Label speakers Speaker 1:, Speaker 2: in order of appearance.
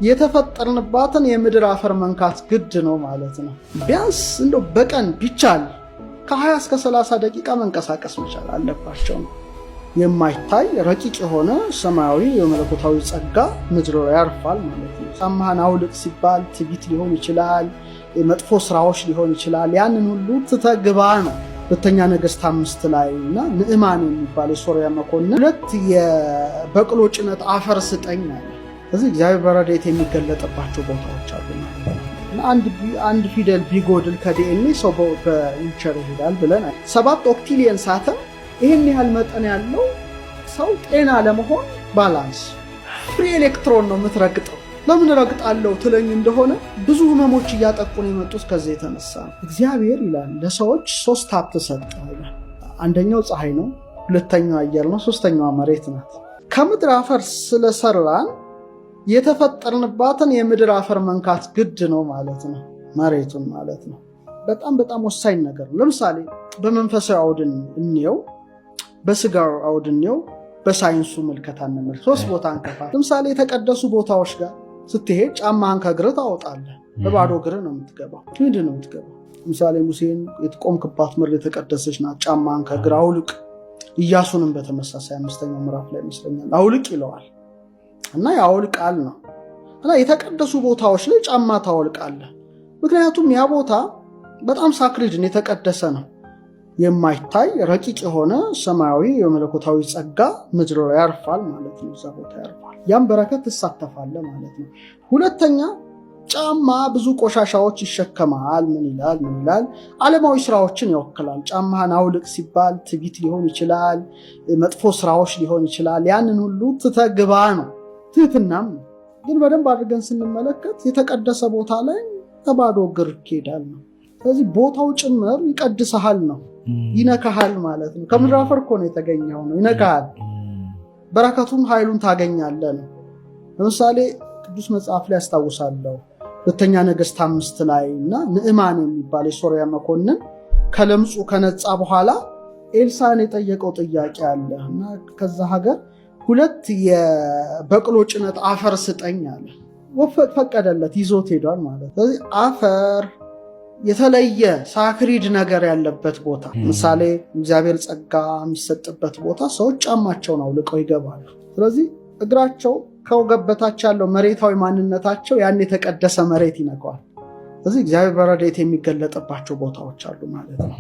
Speaker 1: የተፈጠርንባትን የምድር አፈር መንካት ግድ ነው ማለት ነው። ቢያንስ እንደው በቀን ቢቻል ከ20 እስከ 30 ደቂቃ መንቀሳቀስ መቻል አለባቸው። የማይታይ ረቂቅ የሆነ ሰማያዊ የመለኮታዊ ጸጋ ምድር ላይ ያርፋል ማለት ነው። ጫማህን አውልቅ ሲባል ትዕቢት ሊሆን ይችላል፣ መጥፎ ስራዎች ሊሆን ይችላል። ያንን ሁሉ ትተግባ ነው። ሁለተኛ ነገሥት 5 ላይ እና ንዕማን የሚባል የሶርያ መኮንን 2 የበቅሎ ጭነት አፈር ስጠኝ አለ። ስለዚህ እግዚአብሔር በረድኤት የሚገለጥባቸው ቦታዎች አሉ ማለት ነው። አንድ ፊደል ቢጎድል ከዲኤንኤ ሰው በዊልቸር ይሄዳል ብለን 7 ኦክቲሊየን ሳተም ይህን ያህል መጠን ያለው ሰው ጤና ለመሆን ባላንስ ፍሪ ኤሌክትሮን ነው የምትረግጠው። ለምን ረግጣለሁ ትለኝ እንደሆነ ብዙ ህመሞች እያጠቁን የመጡት ከዚህ የተነሳ ነው። እግዚአብሔር ይላል ለሰዎች 3 ሀብት ሰጠ። አንደኛው ፀሐይ ነው፣ ሁለተኛው አየር ነው፣ ሶስተኛው መሬት ናት። ከምድር አፈር ስለሰራን የተፈጠርንባትን የምድር አፈር መንካት ግድ ነው ማለት ነው። መሬቱን ማለት ነው። በጣም ወሳኝ ነገር ነው። ለምሳሌ በመንፈሳዊ አውድን እንየው፣ በስጋው አውድን እንየው፣ በሳይንሱ ምልከታ እንመልከት። 3 ቦታ እንከፋለን። ለምሳሌ የተቀደሱ ቦታዎች ጋር ስትሄድ ጫማህን ከእግርህ ታወጣለህ። በባዶ እግርህ ነው የምትገባው። ምንድን ነው የምትገባው? ለምሳሌ ሙሴን የተቆምክባት ምድር የተቀደሰች ናት፣ ጫማህን ከእግርህ አውልቅ። ኢያሱንም በተመሳሳይ 5ኛው ምዕራፍ ላይ ይመስለኛል አውልቅ ይለዋል እና ያውልቃል ነው። እና የተቀደሱ ቦታዎች ላይ ጫማ ታወልቃለህ። ምክንያቱም ያ ቦታ በጣም ሳክሪድን የተቀደሰ ነው። የማይታይ ረቂቅ የሆነ ሰማያዊ የመለኮታዊ ጸጋ ምድር ላይ ያርፋል ማለት ነው። እዛ ቦታ ያርፋል። ያም በረከት ትሳተፋለህ ማለት ነው። ሁለተኛ ጫማ ብዙ ቆሻሻዎች ይሸከማል። ምን ይላል? ዓለማዊ ስራዎችን ይወክላል። ጫማህን አውልቅ ሲባል ትዕቢት ሊሆን ይችላል፣ መጥፎ ስራዎች ሊሆን ይችላል። ያንን ሁሉ ትተግባ ነው። ትህትናም ነው። ግን በደንብ አድርገን ስንመለከት የተቀደሰ ቦታ ላይ ከባዶ እግር ይሄዳል ነው። ስለዚህ ቦታው ጭምር ይቀድስሃል ነው፣ ይነካሃል ማለት ነው። ከምድር አፈር እኮ ነው የተገኘው ነው፣ ይነካሃል። በረከቱም ኃይሉን ታገኛለህ ነው። ለምሳሌ ቅዱስ መጽሐፍ ላይ ያስታውሳለሁ 2ኛ ነገሥት 5 ላይ እና ንዕማን የሚባል የሶርያ መኮንን ከለምጹ ከነጻ በኋላ ኤልሳን የጠየቀው ጥያቄ አለ እና ከዛ ሀገር 2 የበቅሎ ጭነት አፈር ስጠኝ አለ። ፈቀደለት፣ ይዞት ሄዷል ማለት። ስለዚህ አፈር የተለየ ሳክሪድ ነገር ያለበት ቦታ፣ ምሳሌ እግዚአብሔር ጸጋ የሚሰጥበት ቦታ ሰዎች ጫማቸውን አውልቀው ይገባሉ። ስለዚህ እግራቸው ከወገብ በታች ያለው መሬታዊ ማንነታቸው ያን የተቀደሰ መሬት ይነካዋል። ስለዚህ እግዚአብሔር በረድኤት የሚገለጥባቸው ቦታዎች አሉ ማለት ነው።